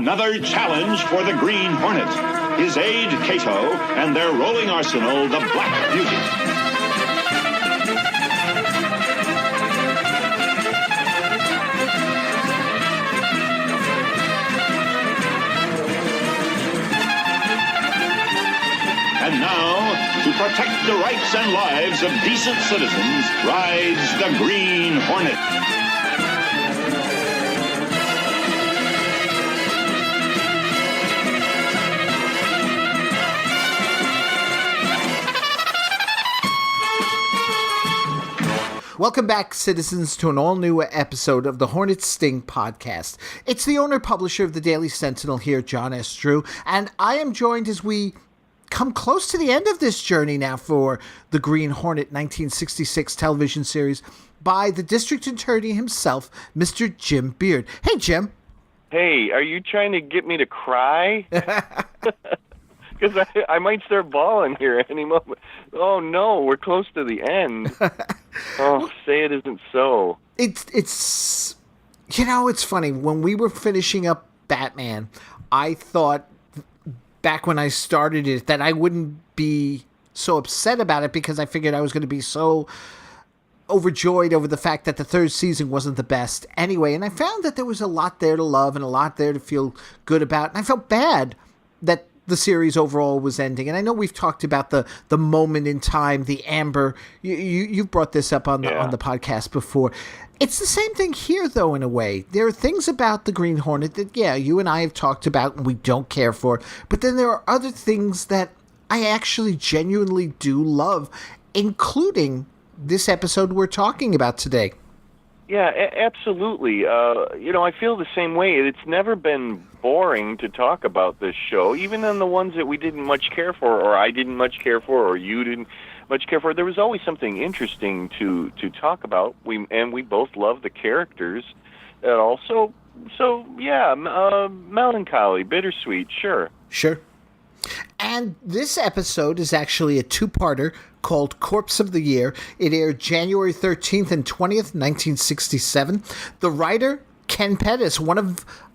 Another challenge for the Green Hornet, his aide, Cato, and their rolling arsenal, the Black Beauty. And now, to protect the rights and lives of decent citizens, rides the Green Hornet. Welcome back, citizens, to an all-new episode of the Hornet Sting podcast. It's the owner-publisher of the Daily Sentinel here, John S. Drew, and I am joined as we come close to the end of this journey now for the Green Hornet 1966 television series by the district attorney himself, Mr. Jim Beard. Hey, Jim. Hey, are you trying to get me to cry? Because I might start bawling here any moment. Oh, no, we're close to the end. Oh, say it isn't so. It's it's funny. When we were finishing up Batman, I thought back when I started it that I wouldn't be so upset about it because I figured I was going to be so overjoyed over the fact that the third season wasn't the best anyway. And I found that there was a lot there to love and a lot there to feel good about. And I felt bad that the series overall was ending. And I know we've talked about the moment in time, the amber. You've brought this up on the podcast before. It's the same thing here, though, in a way. There are things about the Green Hornet that, you and I have talked about and we don't care for. But then there are other things that I actually genuinely do love, including this episode we're talking about today. Yeah, absolutely. I feel the same way. It's never been boring to talk about this show, even on the ones that we didn't much care for, or I didn't much care for, or you didn't much care for. There was always something interesting to talk about. We both love the characters, and also, melancholy, bittersweet, sure. And this episode is actually a two-parter called Corpse of the Year. It aired January 13th and 20th, 1967. The writer, Ken Pettis,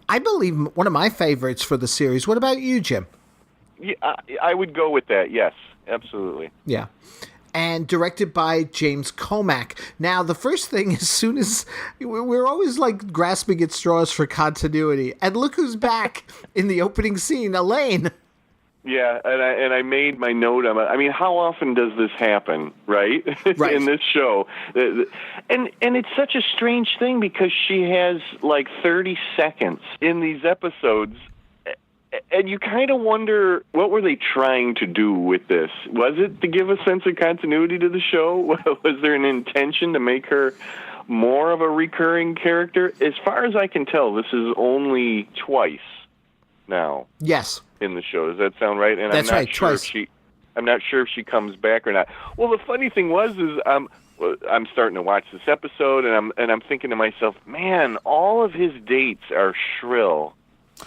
I believe one of my favorites for the series. What about you, Jim? Yeah, I would go with that, yes, absolutely. Yeah. And directed by James Comack. Now, the first thing, as soon as we're always like grasping at straws for continuity, and look who's back in the opening scene, Elaine. Yeah, and I made my note on it. I mean, how often does this happen, right? In this show? And it's such a strange thing because she has like 30 seconds in these episodes, and you kind of wonder, what were they trying to do with this? Was it to give a sense of continuity to the show? Was there an intention to make her more of a recurring character? As far as I can tell, this is only twice now. Yes. In the show. Does that sound right? And That's right, twice. I'm not sure if she comes back or not. Well, the funny thing is I'm starting to watch this episode, and I'm thinking to myself, man, all of his dates are shrill.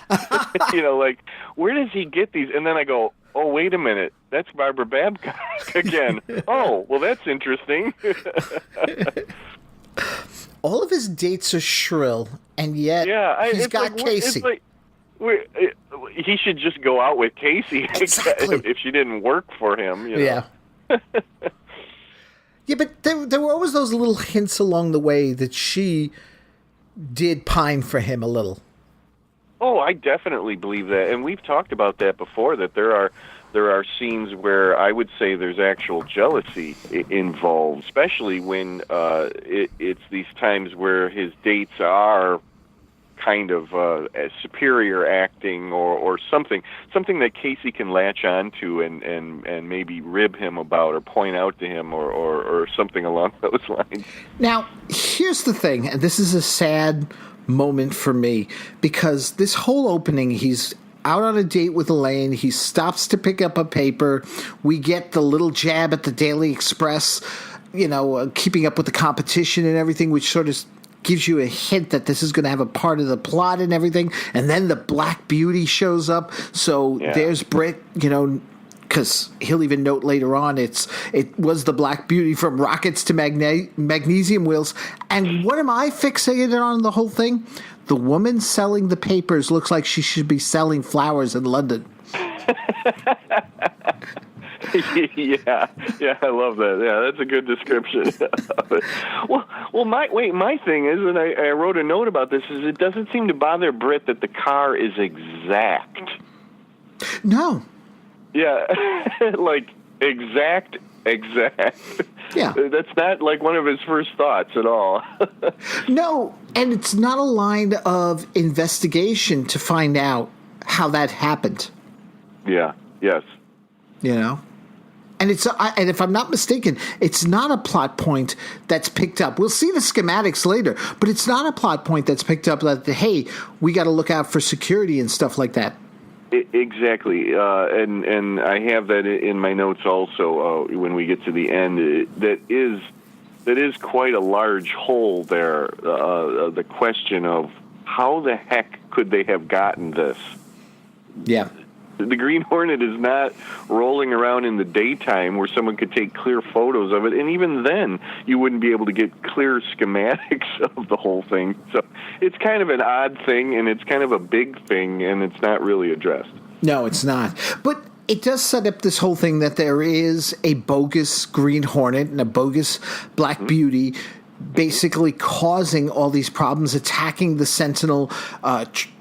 Like, where does he get these? And then I go, oh, wait a minute, that's Barbara Babcock again. Oh, well, that's interesting. All of his dates are shrill, and yet he's got like, Casey. He should just go out with Casey if she didn't work for him. Yeah. Yeah, but there were always those little hints along the way that she did pine for him a little. Oh, I definitely believe that, and we've talked about that before. That there are scenes where I would say there's actual jealousy involved, especially when it's these times where his dates are kind of superior acting or something that Casey can latch on to and maybe rib him about or point out to him or something along those lines. Now, here's the thing, and this is a sad moment for me, because this whole opening, he's out on a date with Elaine. He stops to pick up a paper. We get the little jab at the Daily Express, keeping up with the competition and everything, which sort of gives you a hint that this is going to have a part of the plot and everything. And then the Black Beauty shows up. So there's Britt, because he'll even note later on it was the Black Beauty from rockets to magnesium wheels. And what am I fixated on the whole thing? The woman selling the papers looks like she should be selling flowers in London. Yeah, I love that. Yeah, that's a good description of it. Well, my thing is, and I wrote a note about this, is it doesn't seem to bother Britt that the car is exact. No. Yeah, like exact. Yeah. That's not like one of his first thoughts at all. No, and it's not a line of investigation to find out how that happened. Yeah, yes. You know? And and if I'm not mistaken, it's not a plot point that's picked up. We'll see the schematics later, but it's not a plot point that's picked up that, hey, we got to look out for security and stuff like that. Exactly, and I have that in my notes also. When we get to the end, that is quite a large hole there. The question of how the heck could they have gotten this? Yeah. The Green Hornet is not rolling around in the daytime where someone could take clear photos of it, and even then, you wouldn't be able to get clear schematics of the whole thing. So it's kind of an odd thing, and it's kind of a big thing, and it's not really addressed. No, it's not. But it does set up this whole thing that there is a bogus Green Hornet and a bogus Black Beauty basically causing all these problems, attacking the Sentinel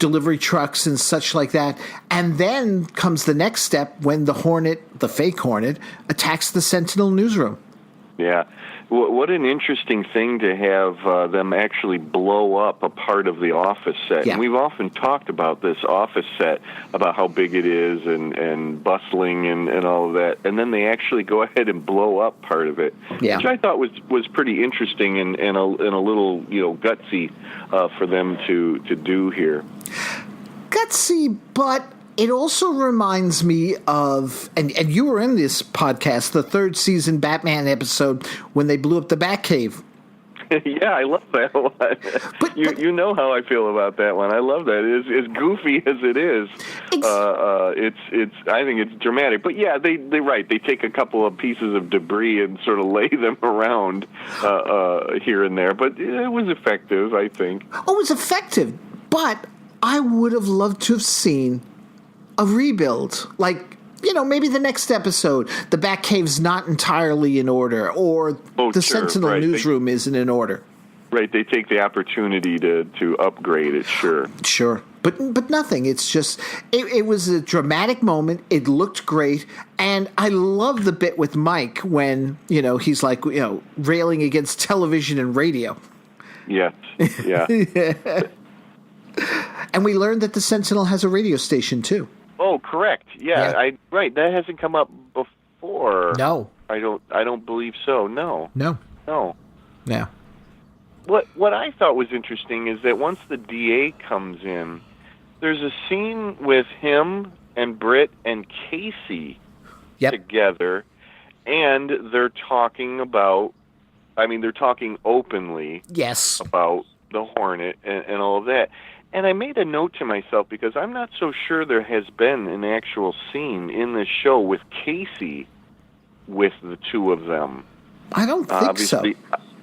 delivery trucks and such like that. And then comes the next step when the Hornet, the fake Hornet, attacks the Sentinel newsroom. Yeah. What an interesting thing to have them actually blow up a part of the office set. Yeah. And we've often talked about this office set, about how big it is and bustling and all of that. And then they actually go ahead and blow up part of it, which I thought was pretty interesting and a little, gutsy for them to do here. Gutsy, but it also reminds me of, and you were in this podcast, the third season Batman episode when they blew up the Batcave. Yeah, I love that one. But you know how I feel about that one. I love that. As goofy as it is, it's I think it's dramatic. But yeah, they take a couple of pieces of debris and sort of lay them around here and there. But it was effective, I think. Oh, it was effective, but I would have loved to have seen a rebuild, like, maybe the next episode, the Batcave's not entirely in order, or the Sentinel newsroom isn't in order. Right, they take the opportunity to upgrade it, sure. Sure, but nothing. It's just, it was a dramatic moment. It looked great, and I love the bit with Mike when, he's like, railing against television and radio. Yes, yeah. And we learned that the Sentinel has a radio station, too. Oh, correct. Yeah, right. That hasn't come up before. No, I don't believe so. No. Yeah. What I thought was interesting is that once the DA comes in, there's a scene with him and Britt and Casey together, and they're talking about. I mean, they're talking openly. Yes. About the Hornet and all of that. And I made a note to myself because I'm not so sure there has been an actual scene in this show with Casey with the two of them. I don't think so.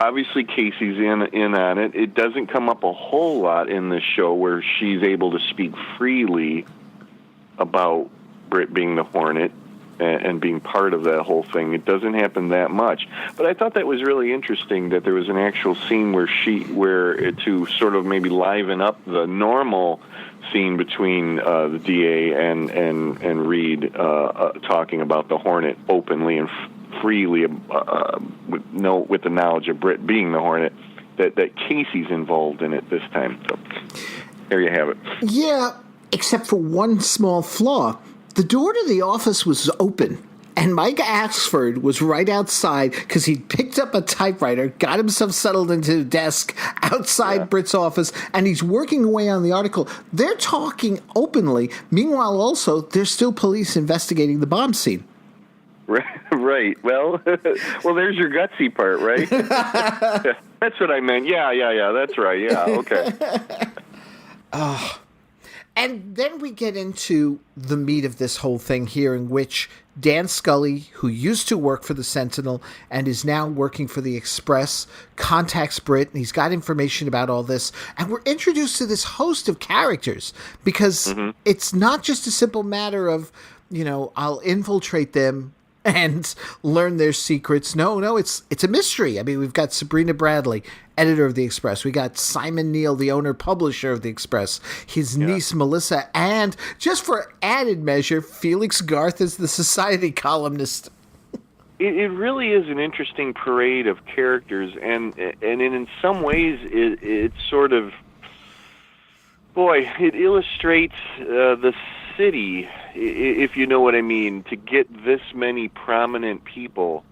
Obviously, Casey's in on it. It doesn't come up a whole lot in this show where she's able to speak freely about Britt being the Hornet and being part of that whole thing. It doesn't happen that much. But I thought that was really interesting that there was an actual scene where to sort of maybe liven up the normal scene between the DA and Reed talking about the Hornet openly and freely with the knowledge of Britt being the Hornet, that Casey's involved in it this time. So there you have it. Yeah, except for one small flaw. The door to the office was open, and Mike Axford was right outside because he'd picked up a typewriter, got himself settled into the desk outside Britt's office, and he's working away on the article. They're talking openly. Meanwhile, also, there's still police investigating the bomb scene. Right. Well, there's your gutsy part, right? That's what I meant. Yeah. That's right. Yeah. Okay. And then we get into the meat of this whole thing here, in which Dan Scully, who used to work for the Sentinel and is now working for the Express, contacts Britt, and he's got information about all this. And we're introduced to this host of characters, because it's not just a simple matter of, I'll infiltrate them and learn their secrets. No, it's a mystery. I mean, we've got Sabrina Bradley, editor of the Express. We got Simon Neal, the owner-publisher of the Express, his niece Melissa, and, just for added measure, Felix Garth is the Society columnist. It really is an interesting parade of characters, and in some ways it's sort of, it illustrates the city, if you know what I mean, to get this many prominent people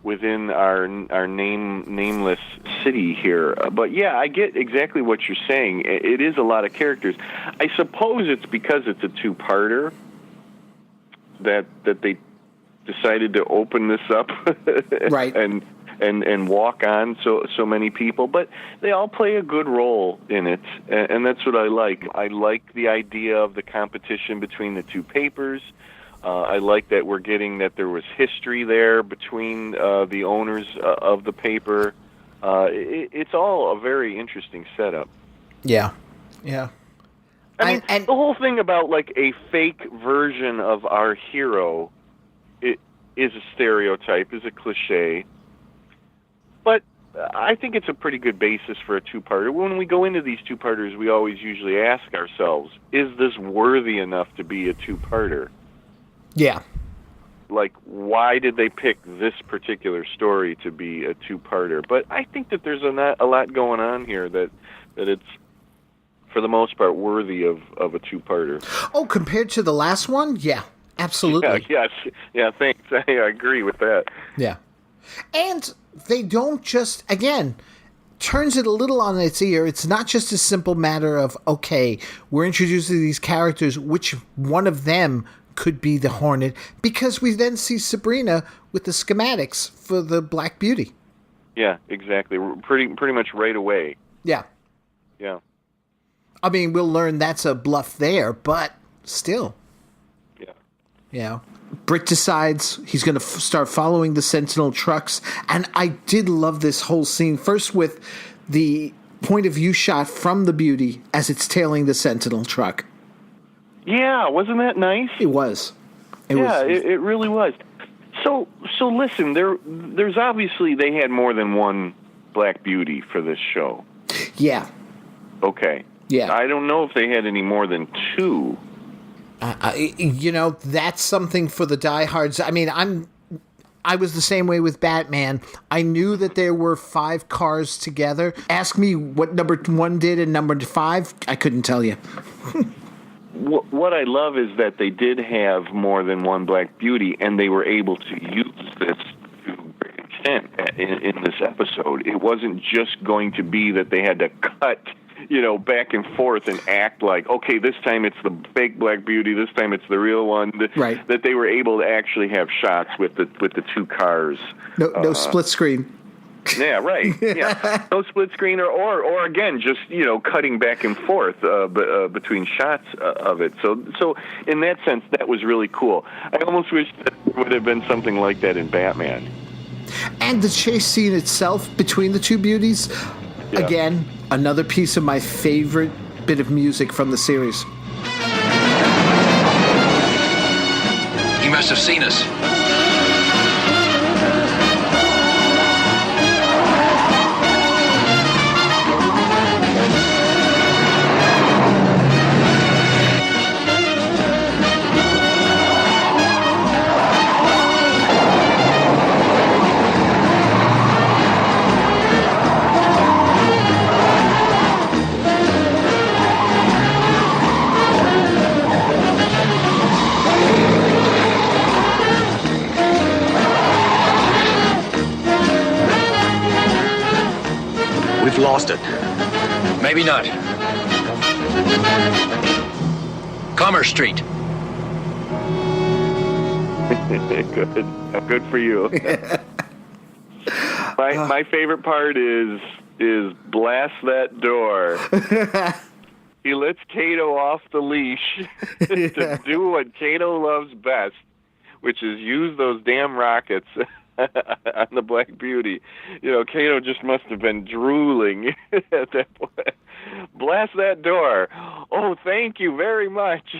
within our nameless city here. But yeah, I get exactly what you're saying. It is a lot of characters. I suppose it's because it's a two-parter that they decided to open this up, right, and walk on so many people, but they all play a good role in it, and that's what I like. I like the idea of the competition between the two papers. I like that we're getting that there was history there between the owners of the paper. It's all a very interesting setup. Yeah. I mean, the whole thing about like a fake version of our hero is a stereotype, is a cliche. But I think it's a pretty good basis for a two-parter. When we go into these two-parters, we always usually ask ourselves, is this worthy enough to be a two-parter? Yeah. Like, why did they pick this particular story to be a two-parter? But I think that there's a lot going on here that it's, for the most part, worthy of a two-parter. Oh, compared to the last one? Yeah, absolutely. Yeah, thanks. I agree with that. Yeah. And they don't just, again, turns it a little on its ear. It's not just a simple matter of, okay, we're introducing these characters, which one of them could be the Hornet, because we then see Sabrina with the schematics for the Black Beauty. Yeah, exactly. Pretty much right away. Yeah. Yeah. I mean, we'll learn that's a bluff there, but still. Yeah. Yeah. Britt decides he's going to start following the Sentinel trucks, and I did love this whole scene. First with the point of view shot from the Beauty as it's tailing the Sentinel truck. Yeah, wasn't that nice? It was. It really was. So listen, there's obviously, they had more than one Black Beauty for this show. Yeah. Okay. Yeah. I don't know if they had any more than two. That's something for the diehards. I mean, I was the same way with Batman. I knew that there were 5 cars together. Ask me what number 1 did and number 5. I couldn't tell you. What I love is that they did have more than one Black Beauty, and they were able to use this to great extent in this episode. It wasn't just going to be that they had to cut, back and forth and act like, okay, this time it's the fake Black Beauty, this time it's the real one. Right. That they were able to actually have shots with the two cars. No split screen. Yeah, right. Yeah, no split screen, or again, just cutting back and forth between shots of it. So in that sense, that was really cool. I almost wish that there would have been something like that in Batman. And the chase scene itself between the two beauties, again, another piece of my favorite bit of music from the series. He must have seen us. We've lost it. Maybe not. Commerce Street. Good for you. My favorite part is blast that door. he lets Kato off the leash to do what Kato loves best, which is use those damn rockets on the Black Beauty. Kato just must have been drooling at that point. Blast that door. Oh, thank you very much.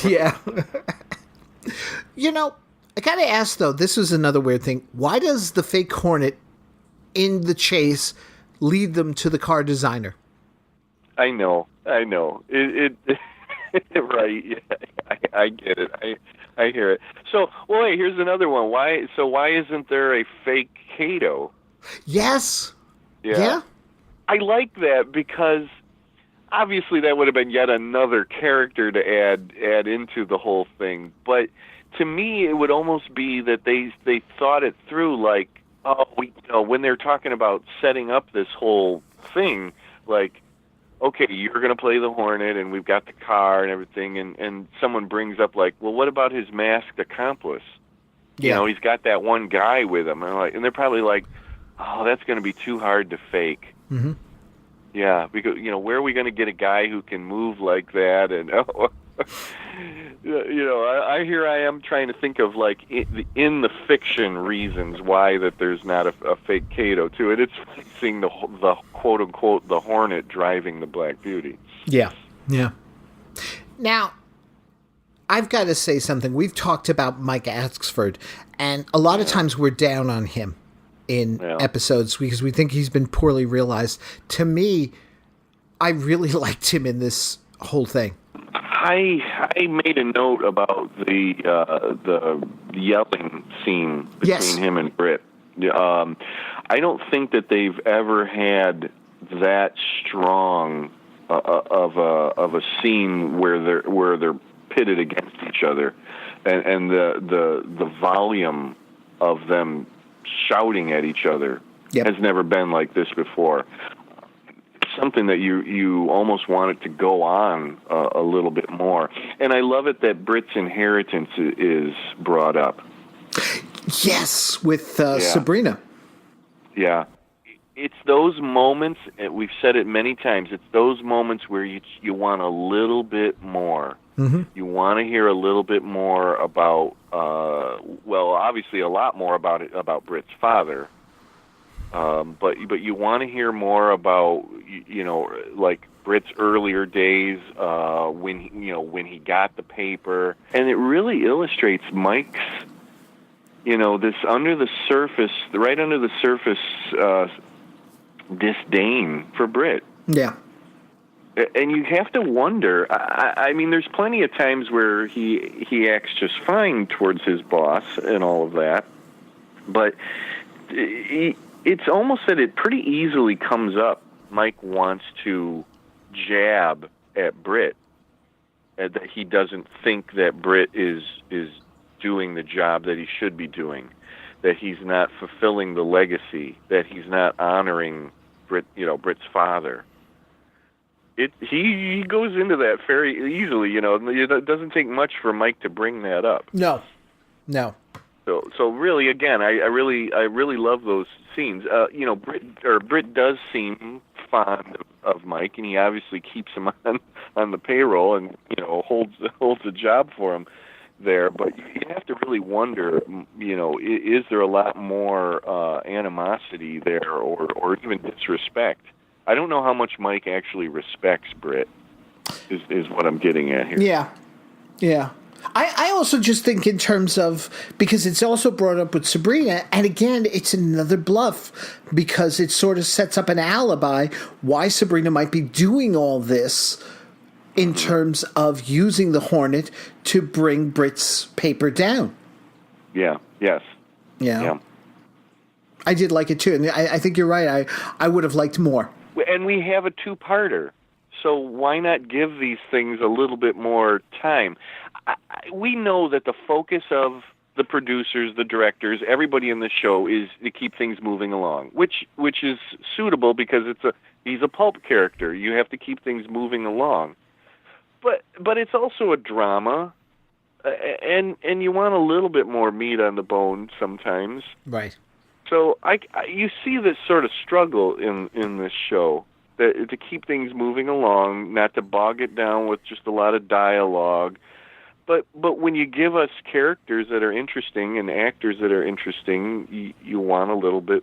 Yeah. I gotta ask, though, this is another weird thing. Why does the fake Hornet in the chase lead them to the car designer? I know. It right. Yeah, I get it. I hear it. So, wait, here's another one. Why isn't there a fake Kato? Yes. Yeah. I like that because obviously that would have been yet another character to add into the whole thing. But to me, it would almost be that they thought it through, like, when they're talking about setting up this whole thing, like, okay, you're going to play the Hornet, and we've got the car and everything, and someone brings up, like, well, what about his masked accomplice? Yeah. He's got that one guy with him, and they're probably like, oh, that's going to be too hard to fake. Mm-hmm. Yeah, because, where are we going to get a guy who can move like that? And, here I am trying to think of, like, in the fiction reasons why that there's not a fake Kato to it. It's seeing the quote-unquote the Hornet driving the Black Beauty. Yeah. Now, I've got to say something. We've talked about Mike Axford, and a lot of times we're down on him in episodes because we think he's been poorly realized. To me, I really liked him in this whole thing. I made a note about the yelling scene between him and Britt. I don't think that they've ever had that strong of a scene where they're pitted against each other, and the volume of them shouting at each other has never been like this before. Something that you almost want it to go on a little bit more. And I love it that Britt's inheritance is brought up. Yes, with Sabrina. Yeah. It's those moments, and we've said it many times, it's those moments where you want a little bit more. Mm-hmm. You want to hear a little bit more about, obviously a lot more about Britt's father. But you want to hear more about, like Britt's earlier days, when he got the paper, and it really illustrates Mike's, this right under the surface, disdain for Britt. Yeah. And you have to wonder. I mean, there's plenty of times where he acts just fine towards his boss and all of that, but it's almost that it pretty easily comes up. Mike wants to jab at Britt, that he doesn't think that Britt is doing the job that he should be doing, that he's not fulfilling the legacy, that he's not honoring Britt's father. He goes into that very easily. It doesn't take much for Mike to bring that up. No. So really, again, I really love those scenes. Britt does seem fond of Mike, and he obviously keeps him on the payroll, and holds a job for him there. But you have to really wonder, is there a lot more animosity there, or even disrespect? I don't know how much Mike actually respects Britt. Is what I'm getting at here. Yeah. I also just think in terms of, because it's also brought up with Sabrina, and again, it's another bluff, because it sort of sets up an alibi why Sabrina might be doing all this in terms of using the Hornet to bring Britt's paper down. Yeah, yes. Yeah. I did like it too, and I think you're right. I would have liked more. And we have a two-parter, so why not give these things a little bit more time? We know that the focus of the producers, the directors, everybody in the show is to keep things moving along, which is suitable because he's a pulp character. You have to keep things moving along. But it's also a drama, and you want a little bit more meat on the bone sometimes. Right. So you see this sort of struggle in this show to keep things moving along, not to bog it down with just a lot of dialogue. But when you give us characters that are interesting and actors that are interesting, you want a little bit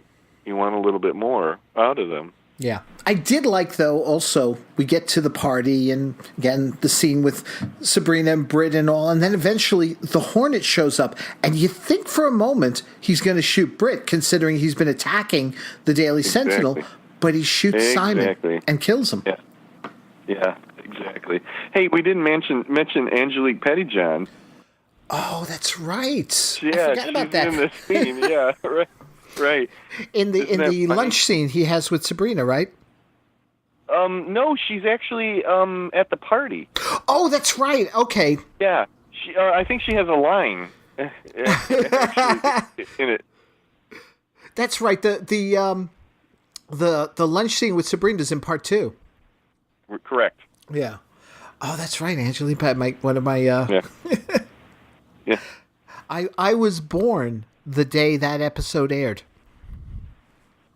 more out of them. Yeah. I did like, though, also, we get to the party, and again, the scene with Sabrina and Britt and all, and then eventually the Hornet shows up, and you think for a moment he's going to shoot Britt, considering he's been attacking the Daily Sentinel, but he shoots Simon and kills him. Yeah, exactly. Hey, we didn't mention Angelique Pettyjohn. Oh, that's right. Yeah, I forgot about that. In the scene, yeah, right. In the lunch scene he has with Sabrina, right? No, she's actually at the party. Oh, that's right. Okay. Yeah, I think she has a line actually, in it. That's right. The lunch scene with Sabrina is in part 2. Correct. Yeah. Oh, that's right. Angelique Pat, one of my. Yeah. Yeah. I was born the day that episode aired.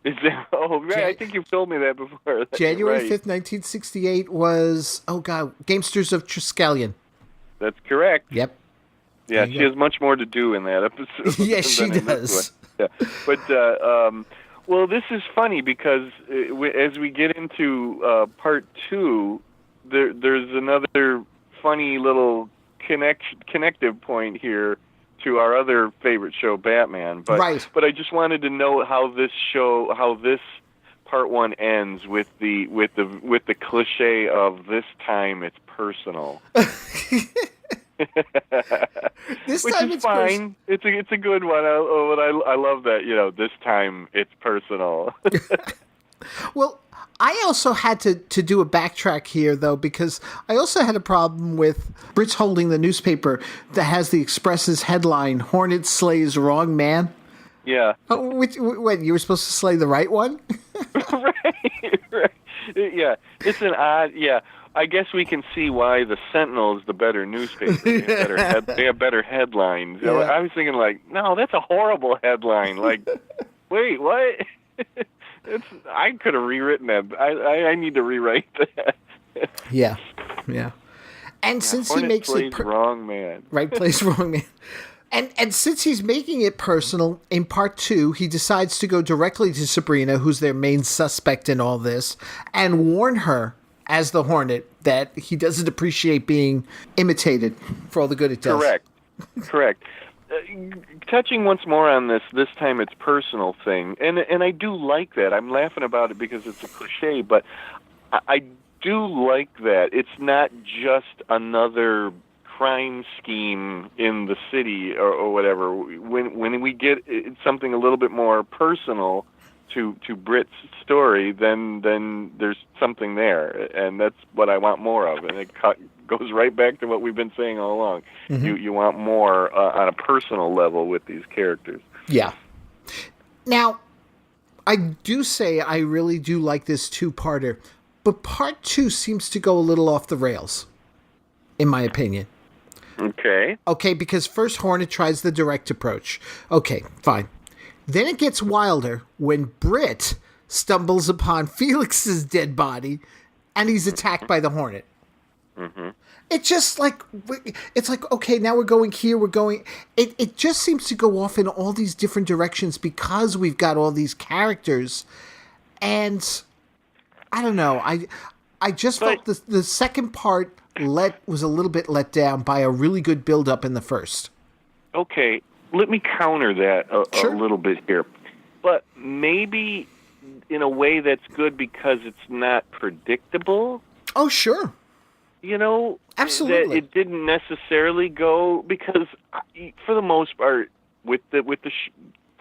Is that, right. I think you've told me that before. January 5th, 1968 was, Gamesters of Triskelion. That's correct. Yep. Yeah, she has much more to do in that episode. Yes, she does. Yeah. But, well, this is funny because as we get into part 2, there's another funny little connective point here to our other favorite show, Batman. But, right. But I just wanted to know how this part 1 ends with the cliche of this time it's personal. This Which time is it's fine. It's a good one. I love that. This time it's personal. Well, I also had to do a backtrack here, though, because I also had a problem with Britt's holding the newspaper that has the Express's headline, Hornet slays wrong man. Yeah. What, you were supposed to slay the right one? right. Yeah. It's an odd, I guess we can see why the Sentinel is the better newspaper. They have better headlines. Yeah. I was thinking, no, that's a horrible headline. Wait, what? I could have rewritten that. I need to rewrite that. Yeah. And since Hornet he makes plays wrong man. Right, plays wrong man. And since he's making it personal, in part 2, he decides to go directly to Sabrina, who's their main suspect in all this, and warn her, as the Hornet, that he doesn't appreciate being imitated for all the good it does. Correct. Touching once more on this time it's personal thing, and I do like that. I'm laughing about it because it's a cliche, but I do like that. It's not just another crime scheme in the city or whatever. When we get something a little bit more personal to Britt's story, then there's something there, and that's what I want more of. And it goes right back to what we've been saying all along. Mm-hmm. You want more on a personal level with these characters. Yeah. Now, I do say I really do like this 2-parter, but part 2 seems to go a little off the rails, in my opinion. Okay, because first Hornet tries the direct approach. Okay, fine. Then it gets wilder when Britt stumbles upon Felix's dead body and he's attacked by the Hornet. Mm-hmm. It's just okay, now we're going here, it just seems to go off in all these different directions because we've got all these characters. And I don't know, I just felt the second part was a little bit let down by a really good build-up in the first. Okay, let me counter that a little bit here. But maybe in a way that's good because it's not predictable. Oh, sure. Absolutely. That it didn't necessarily go, because for the most part, with the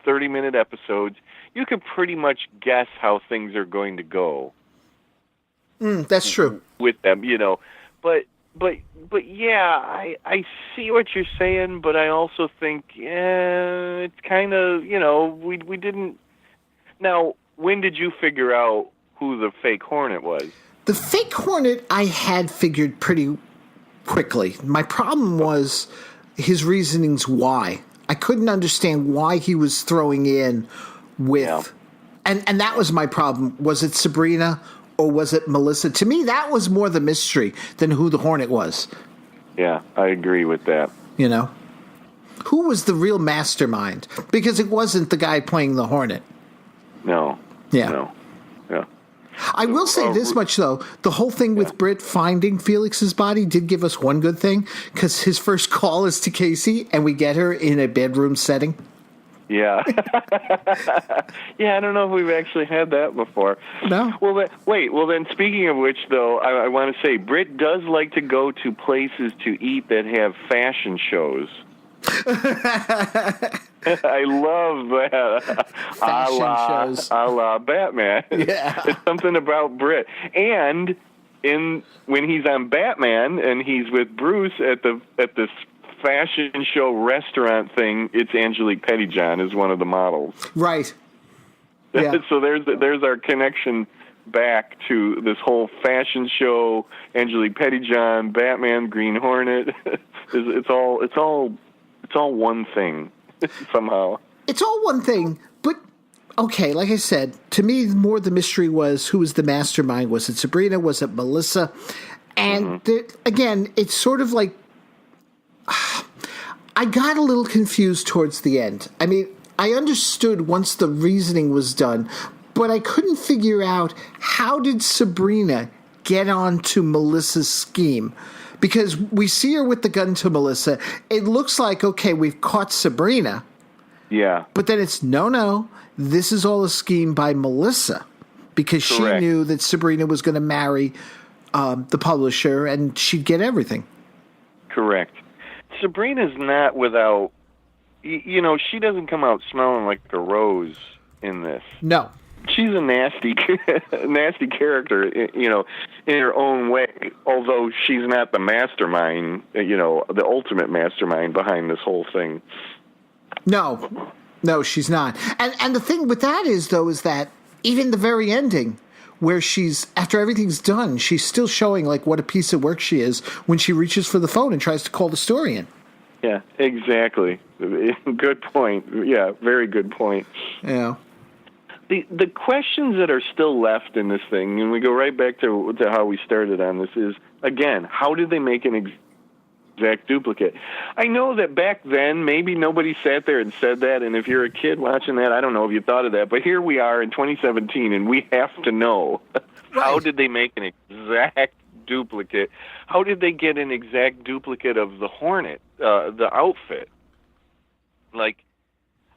30-minute episodes, you can pretty much guess how things are going to go. That's true. With them, But yeah, I see what you're saying, but I also think it's kind of, we didn't. Now, when did you figure out who the fake Hornet was? The fake Hornet I had figured pretty quickly. My problem was his reasonings why. I couldn't understand why he was throwing in with... Yeah. And that was my problem. Was it Sabrina or was it Melissa? To me, that was more the mystery than who the Hornet was. Yeah, I agree with that. You know? Who was the real mastermind? Because it wasn't the guy playing the Hornet. No. Yeah. No. Yeah. I will say this much, though. The whole thing with Britt finding Felix's body did give us one good thing, because his first call is to Casey, and we get her in a bedroom setting. Yeah. Yeah, I don't know if we've actually had that before. No. Well, then, speaking of which, though, I want to say, Britt does like to go to places to eat that have fashion shows. I love that. Fashion shows. A la Batman. Yeah. It's something about Britt. And when he's on Batman and he's with Bruce at this fashion show restaurant thing, it's Angelique Pettyjohn is one of the models. Right. Yeah. So there's our connection back to this whole fashion show, Angelique Pettyjohn, Batman, Green Hornet. It's all one thing somehow. It's all one thing, but okay, like I said, to me more the mystery was who was the mastermind. Was it Sabrina? Was it Melissa? And again, it's sort of like I got a little confused towards the end. I mean, I understood once the reasoning was done, but I couldn't figure out how did Sabrina get onto Melissa's scheme. Because we see her with the gun to Melissa. It looks like, okay, we've caught Sabrina. Yeah. But then it's, no, this is all a scheme by Melissa. Because Correct. she knew that Sabrina was going to marry the publisher and she'd get everything. Correct. Sabrina's not without, she doesn't come out smelling like a rose in this. No. She's a nasty character, in her own way, although she's not the mastermind, the ultimate mastermind behind this whole thing. No, she's not. And the thing with that is that even the very ending, where she's, after everything's done, she's still showing, like, what a piece of work she is when she reaches for the phone and tries to call the story in. Yeah, exactly. Good point. Yeah, very good point. Yeah. The questions that are still left in this thing, and we go right back to how we started on this, is, again, how did they make an exact duplicate? I know that back then, maybe nobody sat there and said that, and if you're a kid watching that, I don't know if you thought of that, but here we are in 2017, and we have to know, how did they make an exact duplicate? How did they get an exact duplicate of the Hornet, the outfit? Like,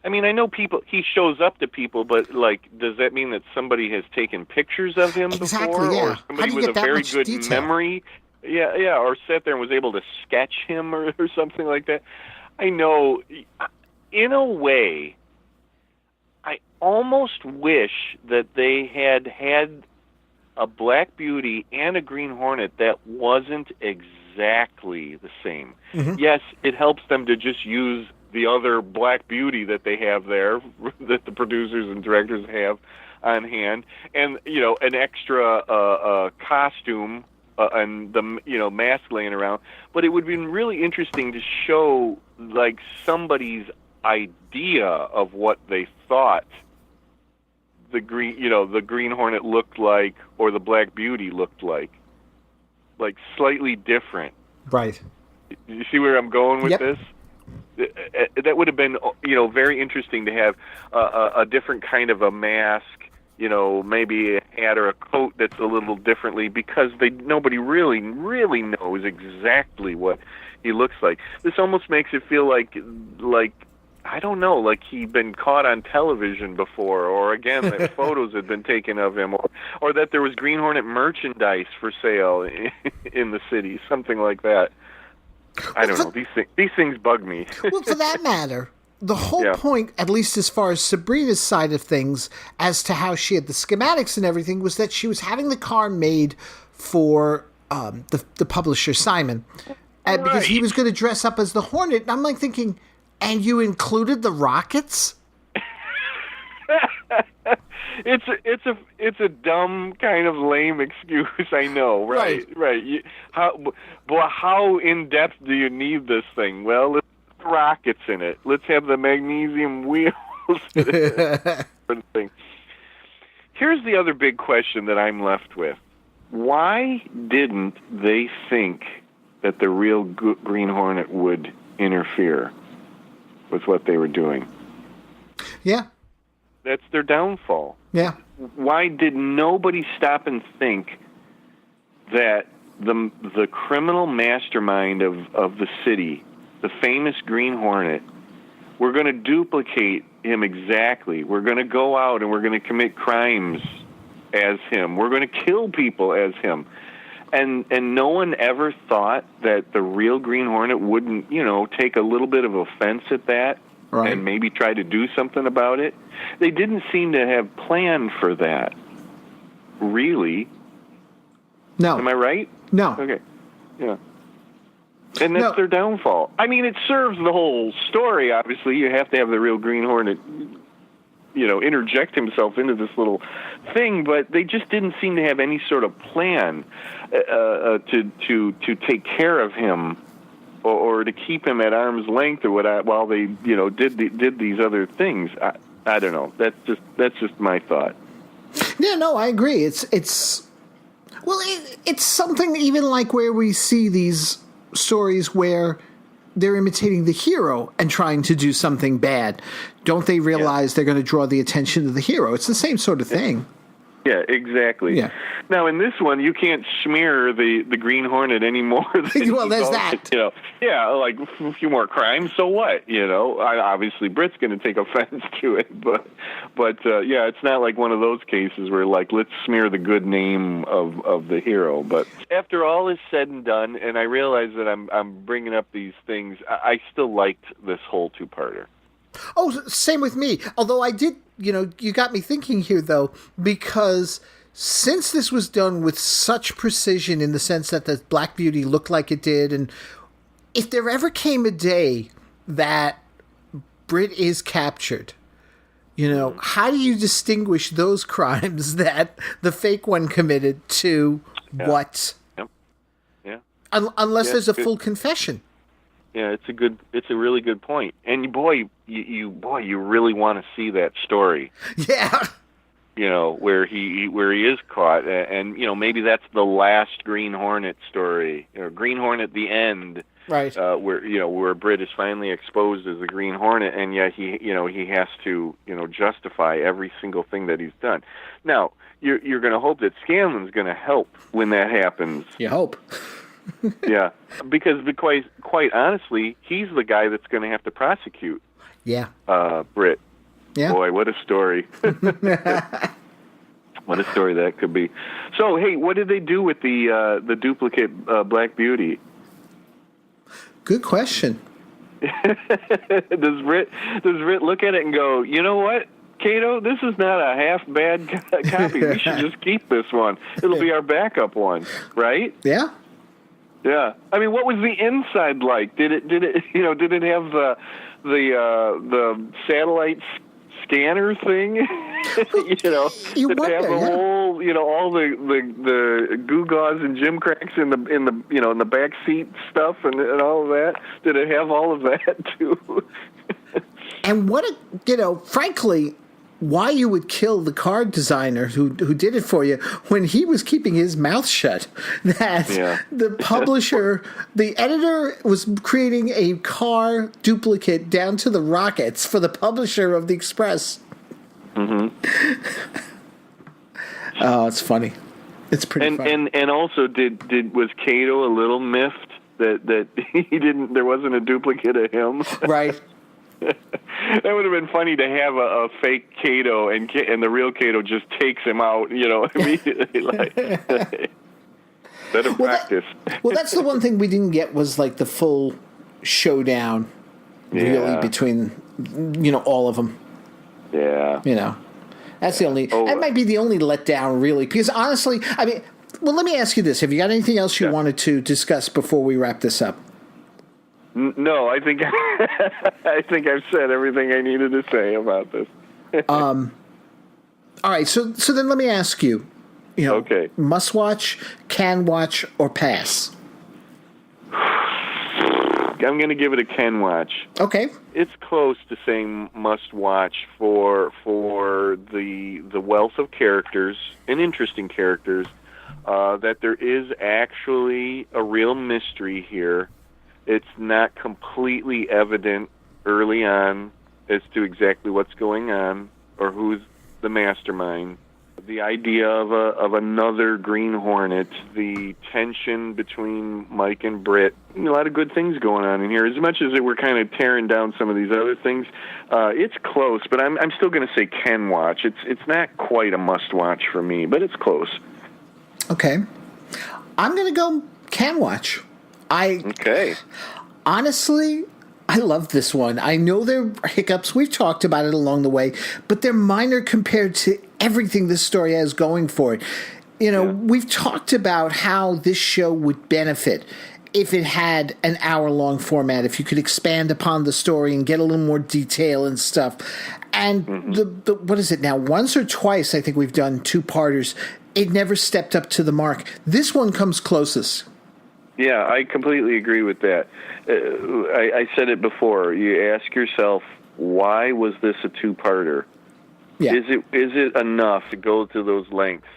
I mean, I know he shows up to people, but, like, does that mean that somebody has taken pictures of him before? Yeah. Or somebody with a very good memory? Yeah, or sat there and was able to sketch him or something like that. I know, in a way, I almost wish that they had a Black Beauty and a Green Hornet that wasn't exactly the same. Mm-hmm. Yes, it helps them to just use the other Black Beauty that they have there, that the producers and directors have on hand, and an extra costume and the mask laying around. But it would be really interesting to show like somebody's idea of what they thought the Green Hornet looked like or the Black Beauty looked like slightly different. Right. You see where I'm going with Yep. this? That would have been, very interesting to have a different kind of a mask, maybe a hat or a coat that's a little differently, because nobody really knows exactly what he looks like. This almost makes it feel like I don't know, like he'd been caught on television before, or again that photos had been taken of him, or that there was Green Hornet merchandise for sale in the city, something like that. I don't know. These things bug me. Well, for that matter, the whole point, at least as far as Sabrina's side of things, as to how she had the schematics and everything, was that she was having the car made for the publisher, Simon, because he was going to dress up as the Hornet. And I'm like thinking, and you included the rockets? It's a dumb kind of lame excuse. I know, right? How in depth do you need this thing? Well, let's put rockets in it. Let's have the magnesium wheels for the thing. here's the other big question that I'm left with. Why didn't they think that the real Green Hornet would interfere with what they were doing? Yeah. That's their downfall. Yeah. Why did nobody stop and think that the criminal mastermind of the city, the famous Green Hornet, we're going to duplicate him exactly. We're going to go out and we're going to commit crimes as him. We're going to kill people as him. And no one ever thought that the real Green Hornet wouldn't, take a little bit of offense at that, right, and maybe try to do something about it. They didn't seem to have planned for that, really. No. Am I right? No. Okay. Yeah. And that's their downfall. I mean, it serves the whole story, obviously. You have to have the real Green Hornet, interject himself into this little thing, but they just didn't seem to have any sort of plan to take care of him or to keep him at arm's length or what while they, did these other things. I don't know. That's just my thought. Yeah, no, I agree. It's something even like where we see these stories where they're imitating the hero and trying to do something bad. Don't they realize they're going to draw the attention to the hero? It's the same sort of thing. Yeah, exactly. Yeah. Now, in this one, you can't smear the Green Hornet anymore. Well, there's that. Like a few more crimes, so what? Obviously, Britt's going to take offense to it, but it's not like one of those cases where, like, let's smear the good name of the hero. But after all is said and done, and I realize that I'm bringing up these things, I still liked this whole two-parter. Oh, same with me. Although I did, you got me thinking here, though, because since this was done with such precision in the sense that the Black Beauty looked like it did, and if there ever came a day that Britt is captured, how do you distinguish those crimes that the fake one committed to what? Yep. Yeah. Unless there's a full confession. Yeah, it's a really good point. And you really want to see that story. Yeah. Where he is caught, and maybe that's the last Green Hornet story, or Green Hornet the end, right? Where Britt is finally exposed as the Green Hornet, and yet he has to justify every single thing that he's done. Now you're going to hope that Scanlan's going to help when that happens. You hope. Yeah, because quite honestly, he's the guy that's going to have to prosecute. Yeah. Britt. Yeah. Boy, what a story. What a story that could be. So, hey, what did they do with the duplicate Black Beauty? Good question. Does Britt look at it and go, you know what, Kato, this is not a half bad copy. We should just keep this one. It'll be our backup one, right? Yeah. Yeah. I mean, what was the inside like? Did it have the satellite scanner thing? Did it have the whole, all the gewgaws and gimcracks in the back seat stuff and all of that? Did it have all of that too? And frankly, why you would kill the card designer who did it for you when he was keeping his mouth shut. The publisher, the editor was creating a car duplicate down to the rockets for the publisher of the Express. Mm-hmm. Oh, it's funny. It's pretty funny. And also, was Kato a little miffed that there wasn't a duplicate of him? Right. That would have been funny to have a fake Kato and the real Kato just takes him out, immediately. Like, better practice. That's the one thing we didn't get was like the full showdown, really, between all of them. Yeah. That's the only. That might be the only letdown, really, because honestly, I mean, well, let me ask you this: have you got anything else you wanted to discuss before we wrap this up? No, I think I've said everything I needed to say about this. All right, so then let me ask you, okay, must watch, can watch, or pass? gonna give it a Ken watch. Okay. It's close to saying must watch for the wealth of characters and interesting characters. That there is actually a real mystery here. It's not completely evident early on as to exactly what's going on or who's the mastermind. The idea of another Green Hornet, the tension between Mike and Britt, a lot of good things going on in here. As much as we're kind of tearing down some of these other things, it's close. But I'm still going to say can watch. It's not quite a must watch for me, but it's close. Okay, I'm going to go can watch. Okay. Honestly, I love this one. I know there are hiccups. We've talked about it along the way, but they're minor compared to everything this story has going for it. We've talked about how this show would benefit if it had an hour-long format, if you could expand upon the story and get a little more detail and stuff. And the what is it now? Once or twice, I think we've done two-parters. It never stepped up to the mark. This one comes closest. Yeah, I completely agree with that. I said it before. You ask yourself, why was this a two-parter? Yeah. Is it enough to go to those lengths?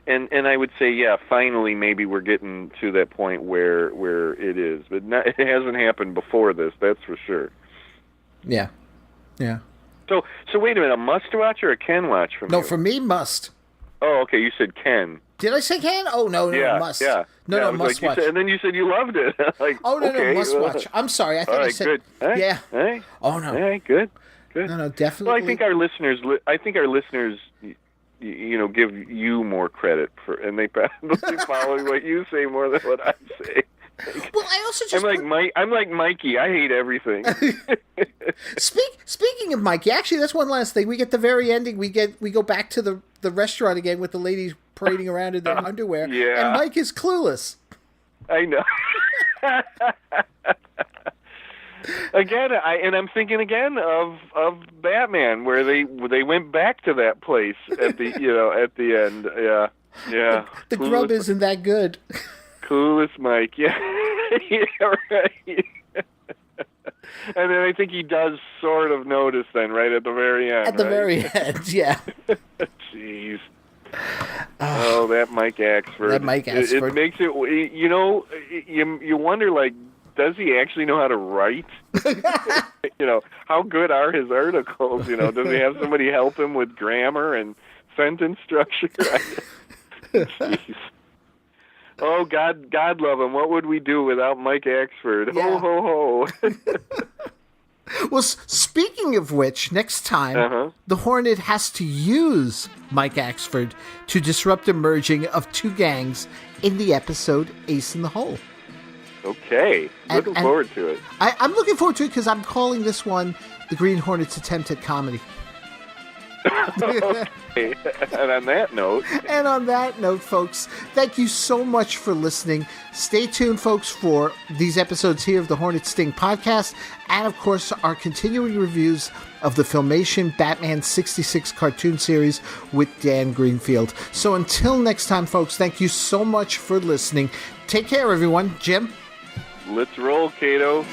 And I would say, yeah, finally maybe we're getting to that point where it is. But it hasn't happened before this, that's for sure. Yeah. Yeah. So wait a minute, a must-watch or a can-watch from you? No, for me, must. Oh, okay, you said can. Did I say can? Oh, no, must. Yeah. No, must watch. And then you said you loved it. No, must watch. I'm sorry. I thought I said. Good. All right. Yeah. All right. Oh, no. All right, good. No, definitely. Well, I think our listeners, give you more credit and they probably follow what you say more than what I say. Well, I also just I'm like Mikey. I hate everything. Speaking of Mikey, actually, that's one last thing. We get the very ending. We go back to the restaurant again with the ladies parading around in their underwear. Yeah. And Mike is clueless. I know. Again, I'm thinking again of Batman, where they went back to that place at the at the end. Yeah. The grub isn't that good. Clueless Mike, yeah, yeah, right. And then I think he does sort of notice then, right at the very end. At the very end, yeah. Jeez. Oh, that Mike Axford. That Mike Axford. It makes it. You wonder, like, does he actually know how to write? How good are his articles? Does he have somebody help him with grammar and sentence structure? Jeez. Oh, God love him. What would we do without Mike Axford? Yeah. Ho, ho, ho. Well, speaking of which, next time, the Hornet has to use Mike Axford to disrupt a merging of two gangs in the episode Ace in the Hole. Okay. Looking forward to it. I'm looking forward to it because I'm calling this one the Green Hornet's attempt at comedy. Okay. And on that note, folks, thank you so much for listening. Stay tuned, folks, for these episodes here of the Hornet Sting podcast, and of course our continuing reviews of the Filmation Batman 66 cartoon series with Dan Greenfield. So until next time, folks, thank you so much for listening. Take care, everyone. Jim? Let's roll, Kato.